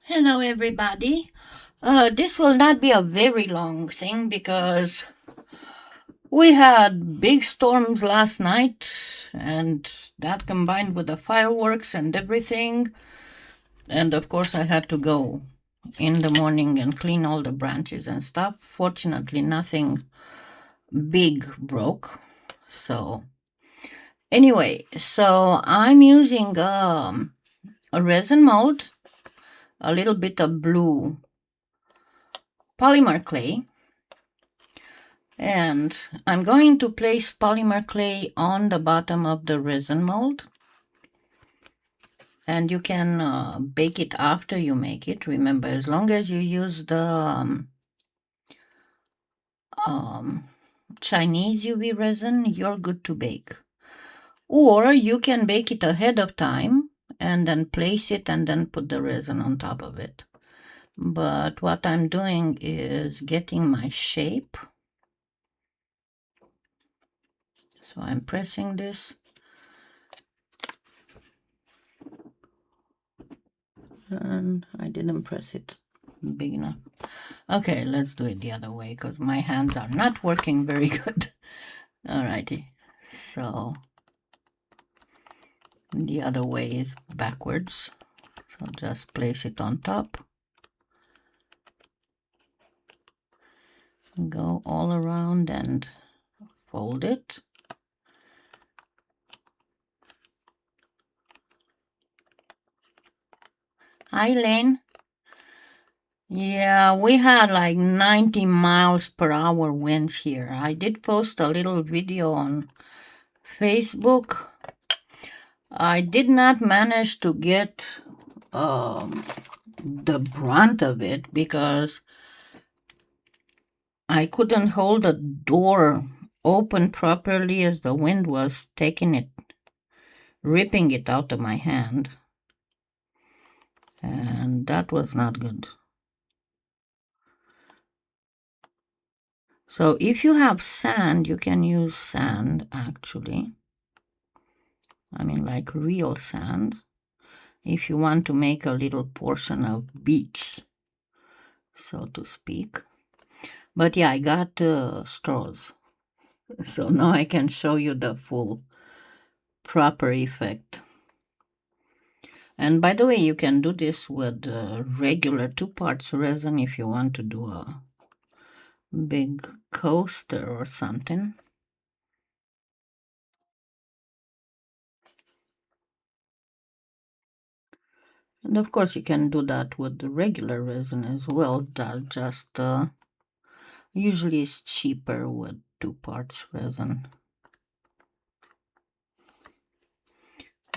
Hello, everybody. This will not be a very long thing because we had big storms last night, and that combined with the fireworks and everything. And of course, I had to go in the morning and clean all the branches and stuff. Fortunately, nothing big broke. So, anyway, I'm using a resin mold, a little bit of blue polymer clay. And I'm going to place polymer clay on the bottom of the resin mold. And you can bake it after you make it. Remember, as long as you use the um, Chinese UV resin, you're good to bake. Or you can bake it ahead of time and then place it and then put the resin on top of it. But what I'm doing is getting my shape. So I'm pressing this. And I didn't press it big enough. Okay, let's do it the other way because my hands are not working very good. Alrighty, so the other way is backwards. So just place it on top. Go all around and fold it. Hi, Lane. Yeah, we had like 90 miles per hour winds here. I did post a little video on Facebook. I did not manage to get the brunt of it because I couldn't hold the door open properly as the wind was taking it, ripping it out of my hand. And that was not good. So if you have sand, you can use sand actually. I mean, like real sand. If you want to make a little portion of beach, so to speak. But yeah, I got straws. So now I can show you the full proper effect. And by the way, you can do this with regular 2 parts resin if you want to do a big coaster or something. And of course, you can do that with the regular resin as well. That just usually is cheaper with 2 parts resin.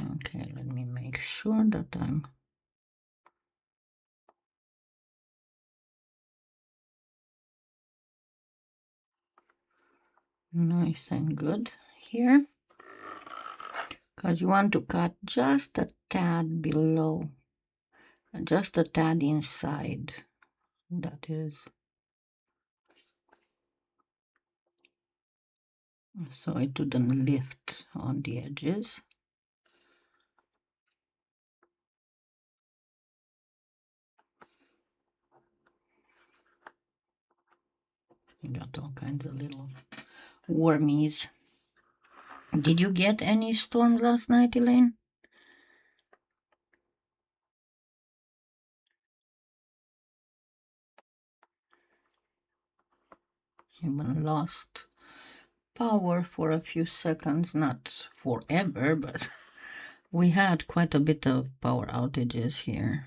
Okay, let me make sure that I'm nice and good here. Because you want to cut just a tad below, just a tad inside. That is. So it didn't lift on the edges. You got all kinds of little wormies. Did you get any storms last night, Elaine? Even lost power for a few seconds, not forever, but we had quite a bit of power outages here.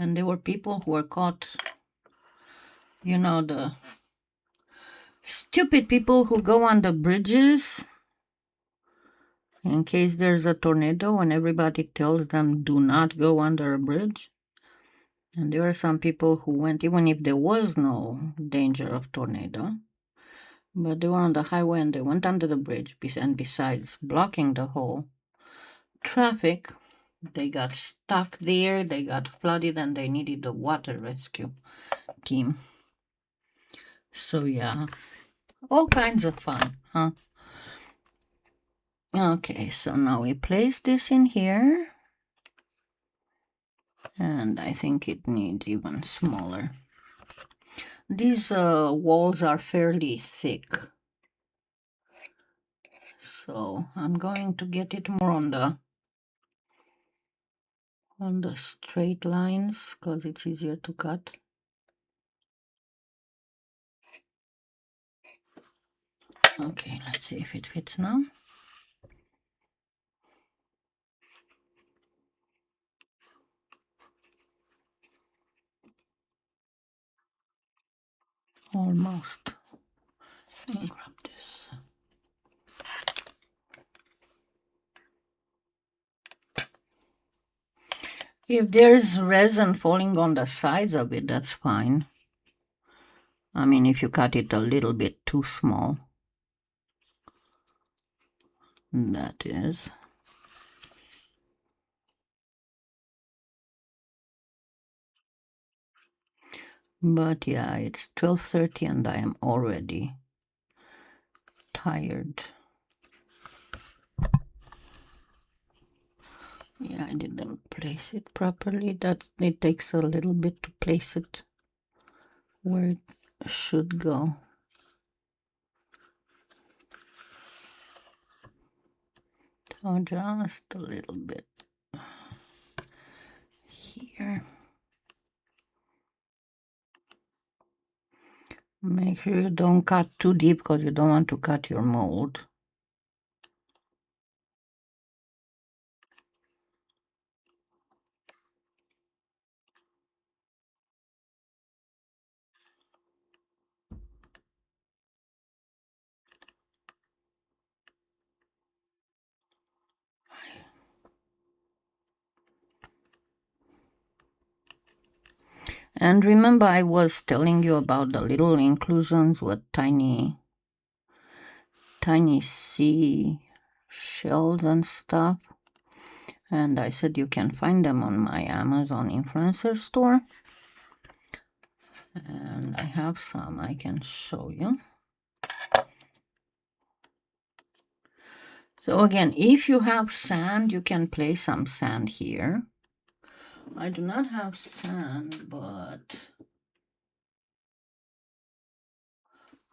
And there were people who were caught, you know, the stupid people who go on the bridges in case there's a tornado and everybody tells them do not go under a bridge. And there are some people who went even if there was no danger of tornado, but they were on the highway and they went under the bridge, and besides blocking the whole traffic, they got stuck there, they got flooded, and they needed the water rescue team. So yeah, all kinds of fun, huh? Okay, so now we place this in here. And I think it needs even smaller. These walls are fairly thick. So I'm going to get it more on the straight lines because it's easier to cut. Okay, let's see if it fits now. Almost. Let me grab this. If there's resin falling on the sides of it, that's fine. I mean, if you cut it a little bit too small, that is. But yeah, it's 12:30 and I am already tired. Yeah, I didn't place it properly. It takes a little bit to place it where it should go. So just a little bit here. Make sure you don't cut too deep because you don't want to cut your mold. And remember, I was telling you about the little inclusions with tiny sea shells and stuff. And I said you can find them on my Amazon influencer store. And I have some I can show you. So again, if you have sand, you can place some sand here. I do not have sand, but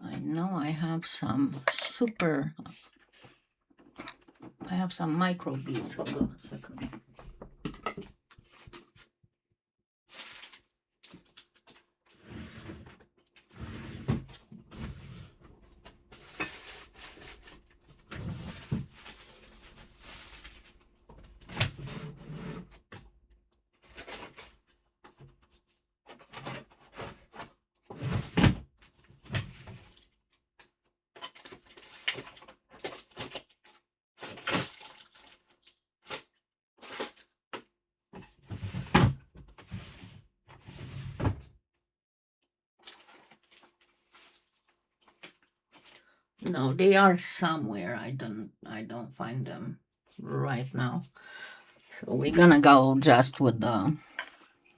I know I have some micro beads. Hold on a second. No, they are somewhere. I don't find them right now. So we're gonna go just with the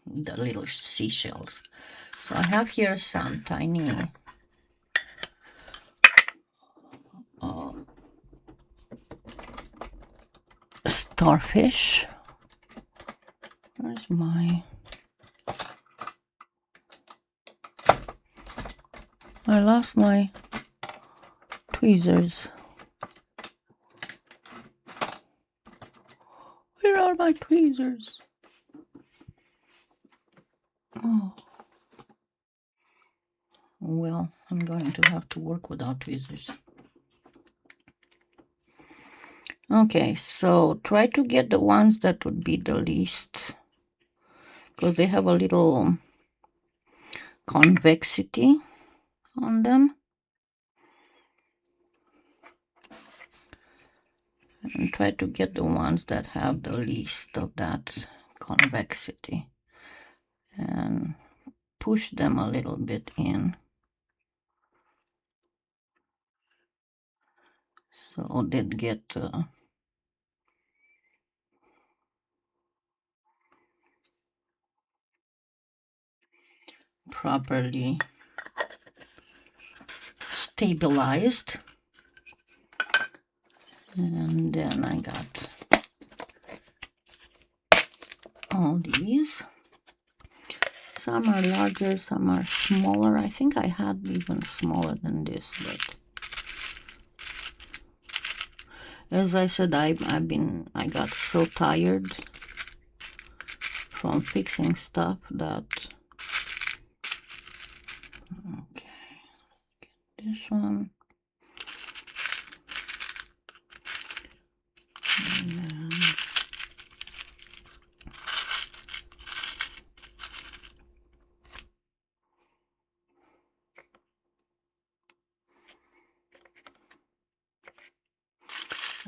little seashells. So I have here some tiny starfish. Where's my... I lost my tweezers. Where are my tweezers? Oh. Well, I'm going to have to work without tweezers. Okay, so try to get the ones that would be the least, because they have a little convexity on them. And try to get the ones that have the least of that convexity. And push them a little bit in. So they get properly stabilized. And then I got all these. Some are larger, some are smaller. I think I had even smaller than this, but as I said, I got so tired from fixing stuff that okay, this one.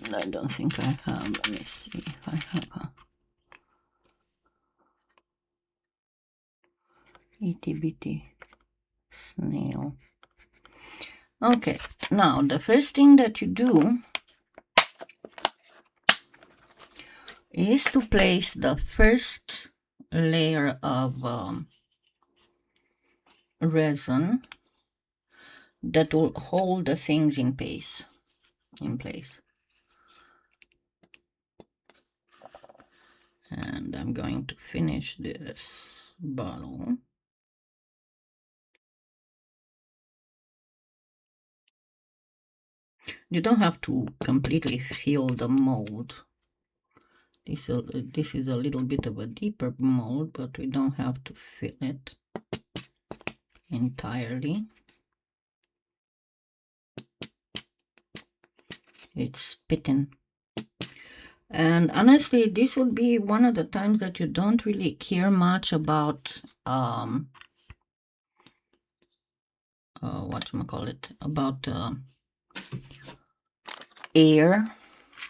And I don't think I have, let me see if I have a itty bitty snail. Okay, now the first thing that you do is to place the first layer of resin that will hold the things in place. And I'm going to finish this bottle. You don't have to completely fill the mold. This is a little bit of a deeper mold, but we don't have to fill it entirely. It's spitting. And honestly, this would be one of the times that you don't really care much about whatchamacallit, about air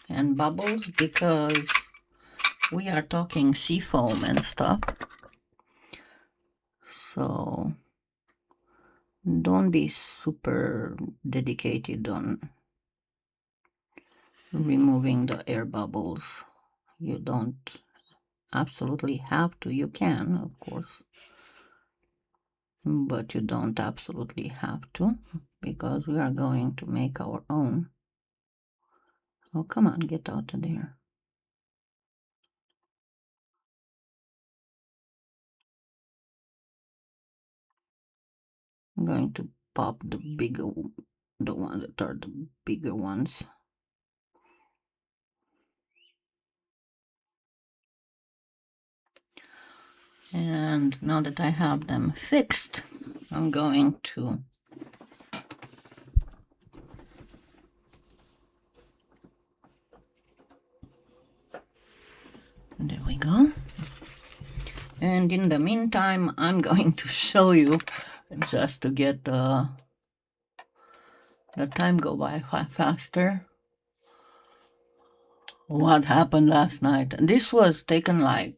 and bubbles, because we are talking sea foam and stuff. So don't be super dedicated on removing the air bubbles. You don't absolutely have to. You can, of course, but you don't absolutely have to, because we are going to make our own. Oh, come on, get out of there. I'm going to pop the ones that are the bigger ones. And now that I have them fixed, I'm going to there we go. And in the meantime, I'm going to show you, just to get the time go by faster, what happened last night. And this was taken like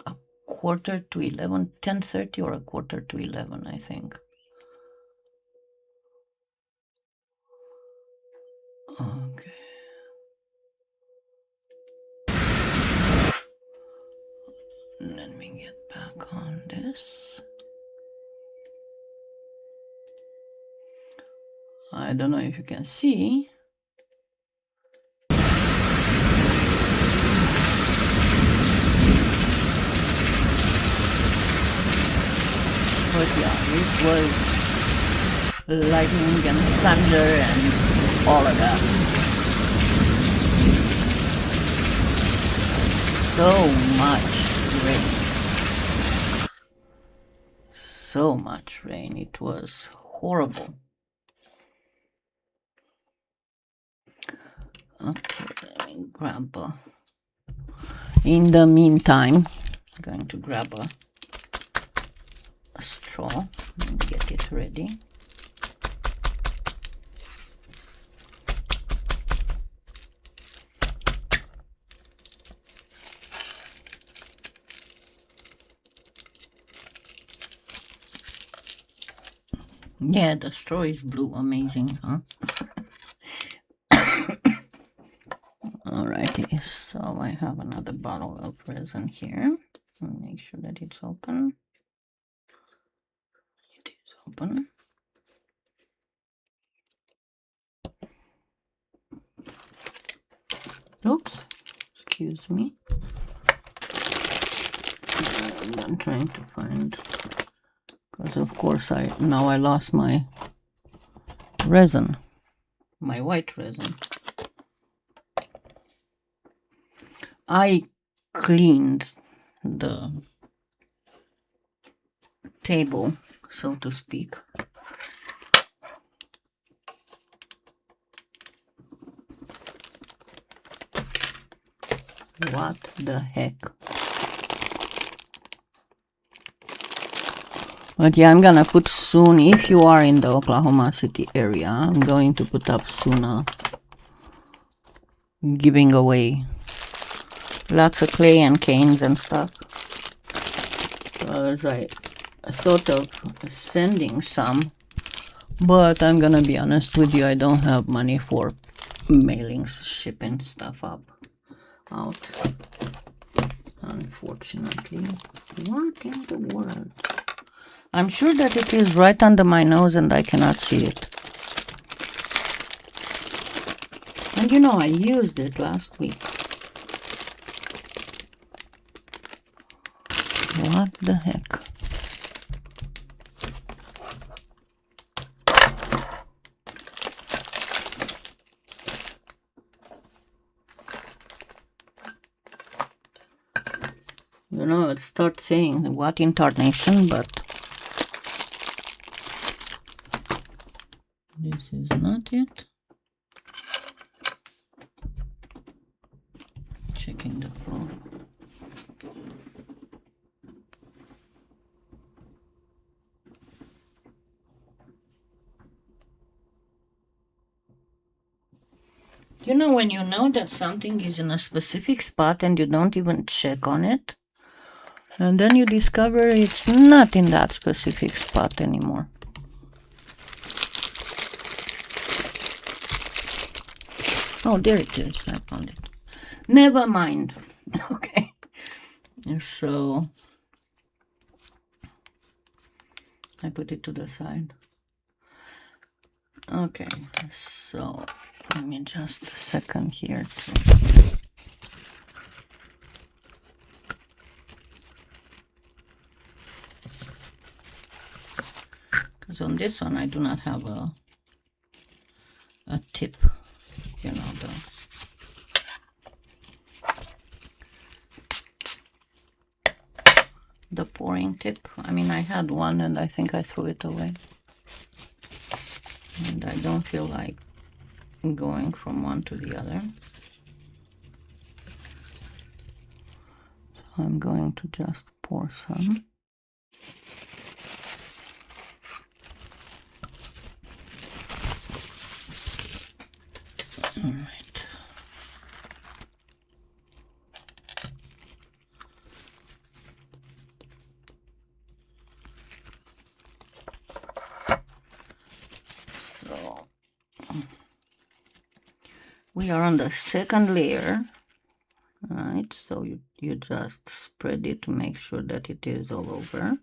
a quarter to 11, 10:30 or a quarter to 11, I think. Okay. Let me get back on this. I don't know if you can see. But yeah, it was lightning and thunder and all of that. So much rain. So much rain. It was horrible. Okay, let me grab in the meantime, I'm going to grab a straw and get it ready. Yeah, the straw is blue. Amazing, huh? Alrighty, so I have another bottle of resin here. I'll make sure that it's open. It is open. Oops, excuse me. I'm trying to find, because of course I lost my resin, my white resin. I cleaned the table, so to speak. What the heck? But yeah, I'm gonna put soon, if you are in the Oklahoma City area, I'm going to put up soon giving away lots of clay and canes and stuff. Because I thought of sending some, but I'm gonna be honest with you, I don't have money for mailings, shipping stuff out, unfortunately. What in the world? I'm sure that it is right under my nose and I cannot see it. And you know, I used it last week. What the heck? You know, it starts saying what in tarnation, but this is not it. Checking the floor. You know, when you know that something is in a specific spot and you don't even check on it, and then you discover it's not in that specific spot anymore. Oh, there it is. I found it. Never mind. Okay. So I put it to the side. Okay. So let me just a second here to because on this one I do not have a tip, you know, the pouring tip. I mean, I had one and I think I threw it away. And I don't feel like going from one to the other. So I'm going to just pour some. All right. So we are on the second layer, right? So you just spread it to make sure that it is all over.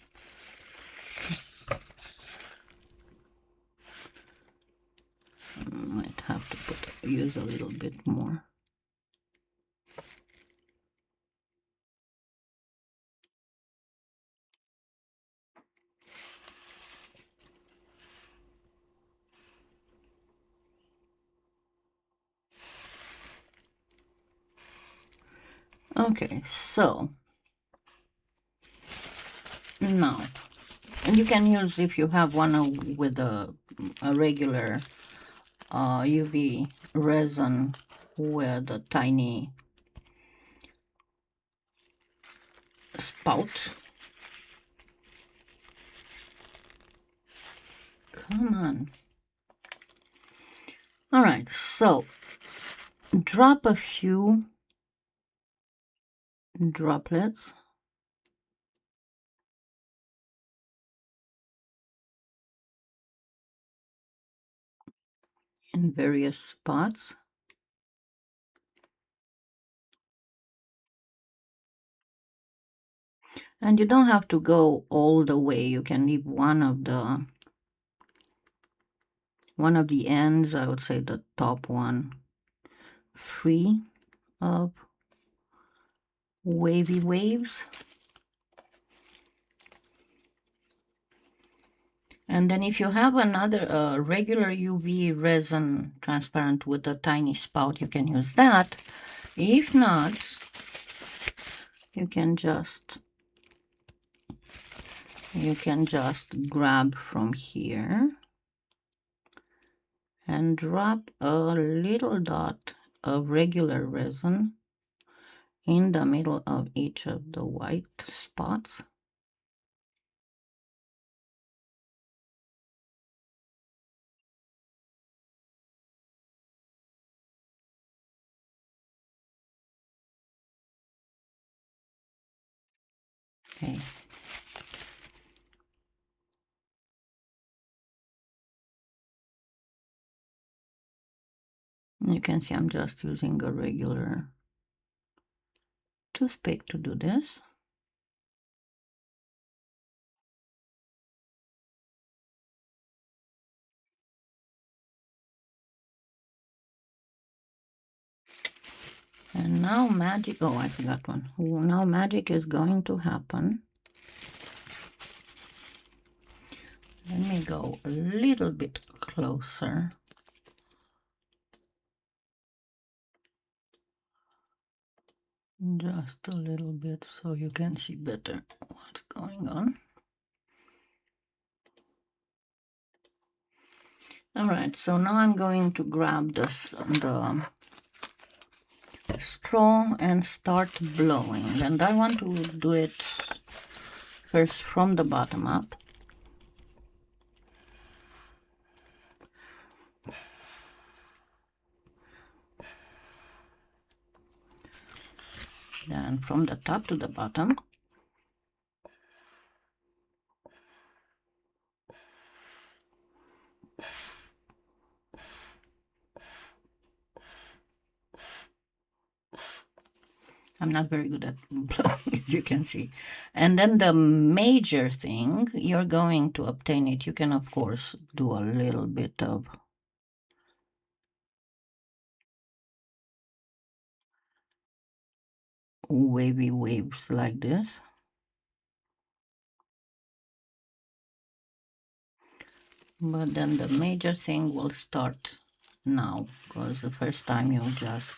Might have to use a little bit more. Okay, so now, and you can use, if you have one with a regular UV resin with a tiny spout. Come on. All right, so drop a few droplets. In various spots. And you don't have to go all the way. You can leave one of the ends, I would say the top one, free of wavy waves. And then if you have another regular UV resin transparent with a tiny spout, you can use that. If not, you can just grab from here and drop a little dot of regular resin in the middle of each of the white spots. Okay. You can see I'm just using a regular toothpick to do this. And now magic, oh, I forgot one. Now magic is going to happen. Let me go a little bit closer. Just a little bit so you can see better what's going on. All right, so now I'm going to grab the straw and start blowing. And I want to do it first from the bottom up. Then from the top to the bottom. I'm not very good at blowing, as you can see. And then the major thing, you're going to obtain it. You can, of course, do a little bit of wavy waves like this. But then the major thing will start now, because the first time you just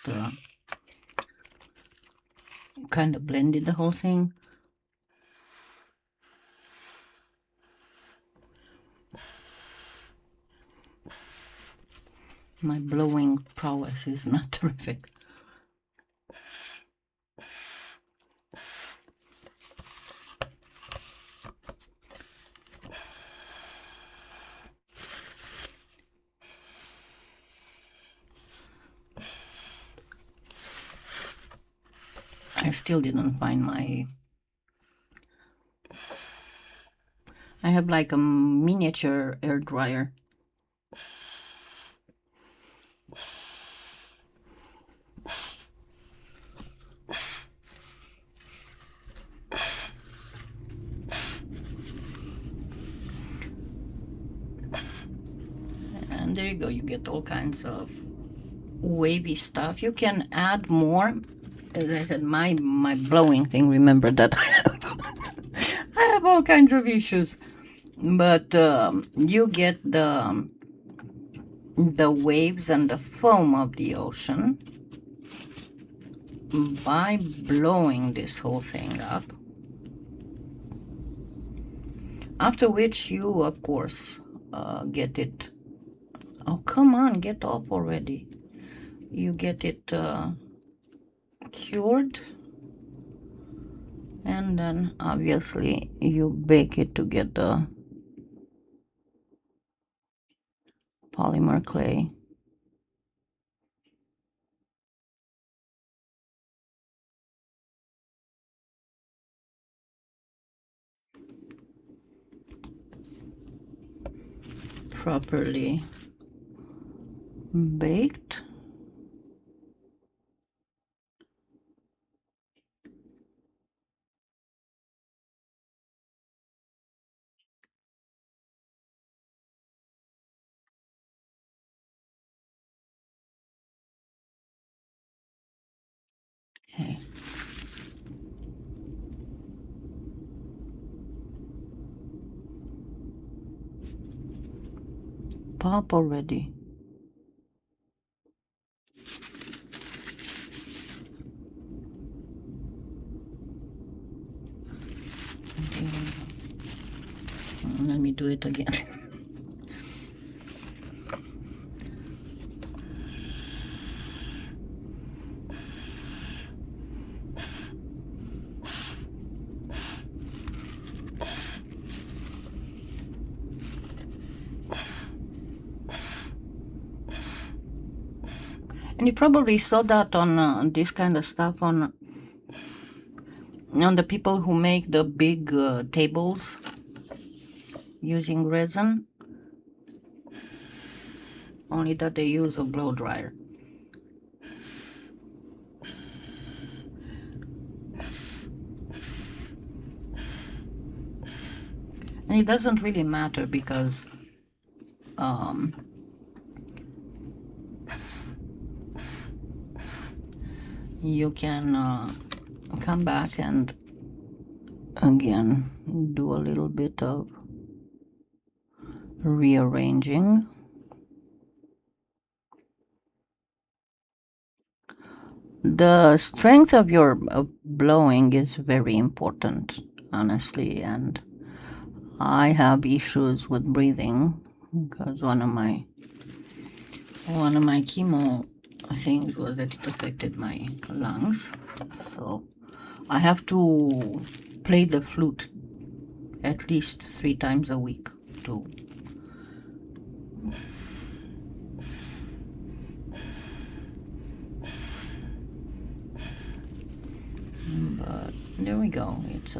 kind of blended the whole thing. My blowing prowess is not terrific. I still didn't find my... I have like a miniature air dryer. And there you go, you get all kinds of wavy stuff. You can add more. As I said, my blowing thing, remember that I have all kinds of issues. But you get the waves and the foam of the ocean by blowing this whole thing up. After which you, of course, get it. Oh, come on, get off already. You get it cured. And then obviously you bake it to get the polymer clay. Properly baked. pop already. Let me do it again. And you probably saw that on this kind of stuff on the people who make the big tables using resin. Only that they use a blow dryer. And it doesn't really matter because you can come back and again do a little bit of rearranging. The strength of your blowing is very important, honestly, and I have issues with breathing because one of my chemo things was that it affected my lungs, so I have to play the flute at least 3 times a week to but there we go. It's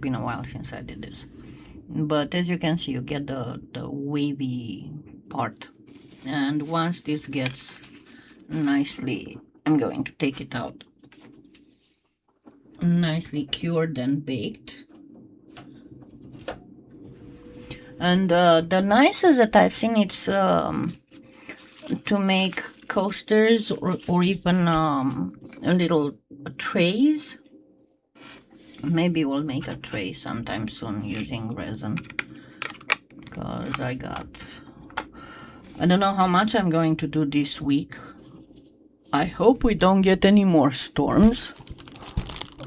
been a while since I did this, but as you can see, you get the wavy part, and once this gets nicely, I'm going to take it out, nicely cured and baked. And the nicest that I've seen, it's to make coasters or even little trays. Maybe we'll make a tray sometime soon using resin, because I don't know how much I'm going to do this week. I hope we don't get any more storms,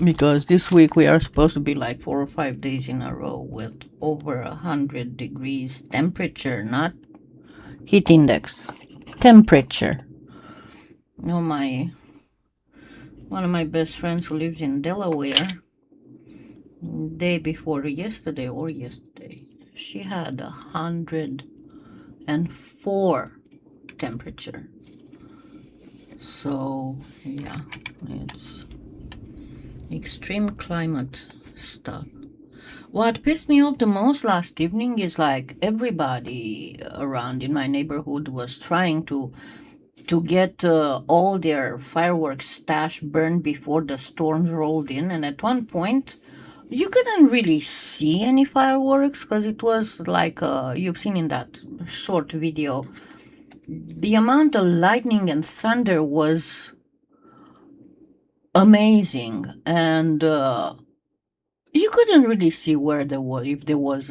because this week we are supposed to be like 4 or 5 days in a row with over 100 degrees temperature, not heat index, temperature. You know, one of my best friends who lives in Delaware, day before yesterday, she had 104 temperature. So yeah, it's extreme climate stuff. What pissed me off the most last evening is like everybody around in my neighborhood was trying to get all their fireworks stash burned before the storms rolled in, and at one point you couldn't really see any fireworks because it was like you've seen in that short video, the amount of lightning and thunder was amazing, and you couldn't really see where there was, if there was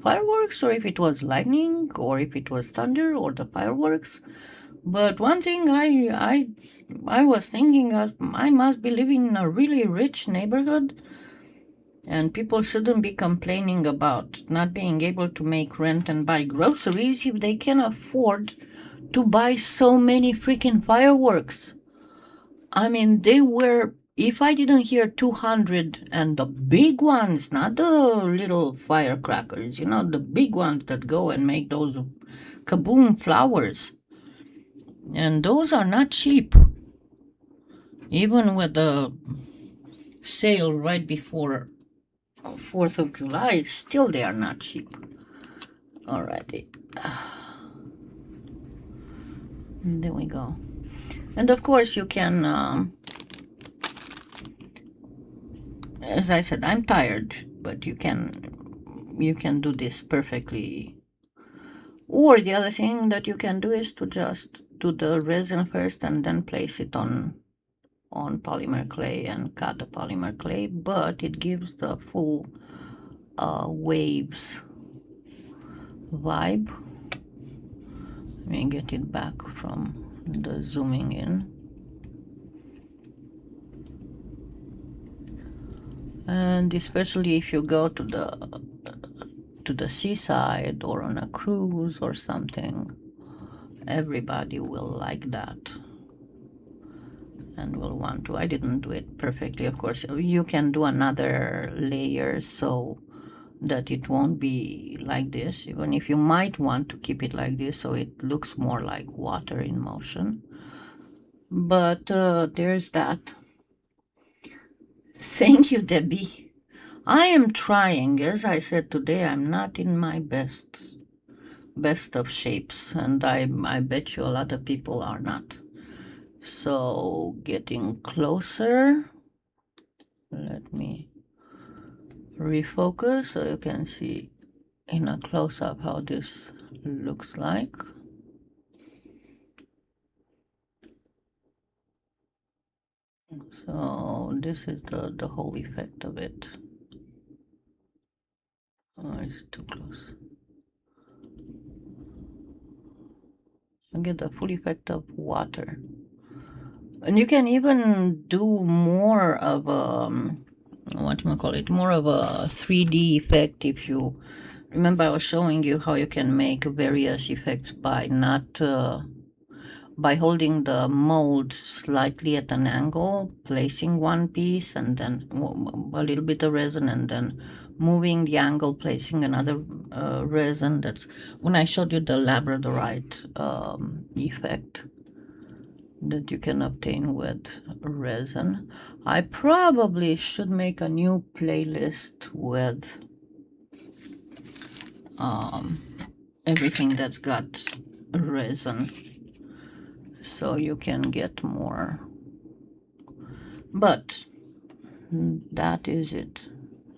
fireworks or if it was lightning or if it was thunder or the fireworks. But one thing I was thinking, I must be living in a really rich neighborhood, and people shouldn't be complaining about not being able to make rent and buy groceries if they can afford to buy so many freaking fireworks. I mean, they were, if I didn't hear 200, and the big ones, not the little firecrackers, you know, the big ones that go and make those kaboom flowers. And those are not cheap. Even with the sale right before 4th of July, still they are not cheap. Alrighty. There we go. And of course you can, as I said, I'm tired, but you can do this perfectly. Or the other thing that you can do is to just do the resin first and then place it on on polymer clay and cut the polymer clay, but it gives the full waves vibe. Let me get it back from the zooming in. And especially if you go to the seaside or on a cruise or something, everybody will like that and will want to. I didn't do it perfectly, of course. You can do another layer so that it won't be like this, even if you might want to keep it like this so it looks more like water in motion. But there's that. Thank you, Debbie. I am trying. As I said today, I'm not in my best of shapes, and I bet you a lot of people are not. So getting closer. Let me refocus so you can see in a close-up how this looks like. So this is the whole effect of it. Oh, it's too close. You get the full effect of water. And you can even do more of more of a 3D effect if you remember. I was showing you how you can make various effects by not by holding the mold slightly at an angle, placing one piece and then a little bit of resin, and then moving the angle, placing another resin. That's when I showed you the labradorite effect that you can obtain with resin. I probably should make a new playlist with everything that's got resin so you can get more. But that is it.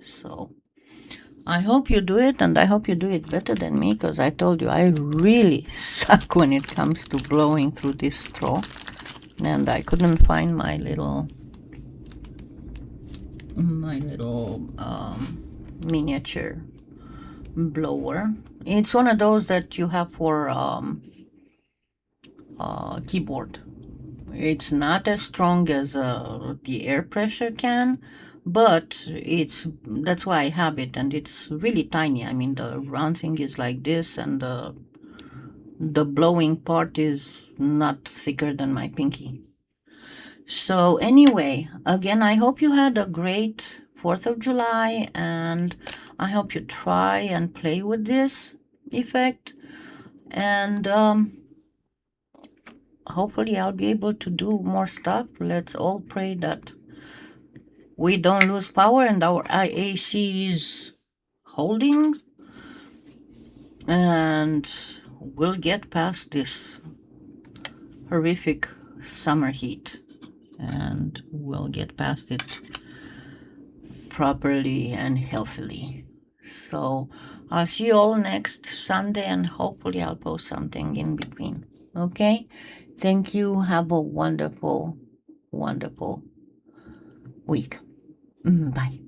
So I hope you do it, and I hope you do it better than me, because I told you I really suck when it comes to blowing through this straw, and I couldn't find my little miniature blower. It's one of those that you have for keyboard. It's not as strong as the air pressure can, but that's why I have it, and it's really tiny. I mean, the round thing is like this, and the blowing part is not thicker than my pinky. So anyway, again, I hope you had a great 4th of July, and I hope you try and play with this effect, and hopefully I'll be able to do more stuff. Let's all pray that we don't lose power and our IAC is holding, and we'll get past this horrific summer heat, and we'll get past it properly and healthily. So I'll see you all next Sunday, and hopefully I'll post something in between. Okay? Thank you. Have a wonderful, wonderful week. Bye.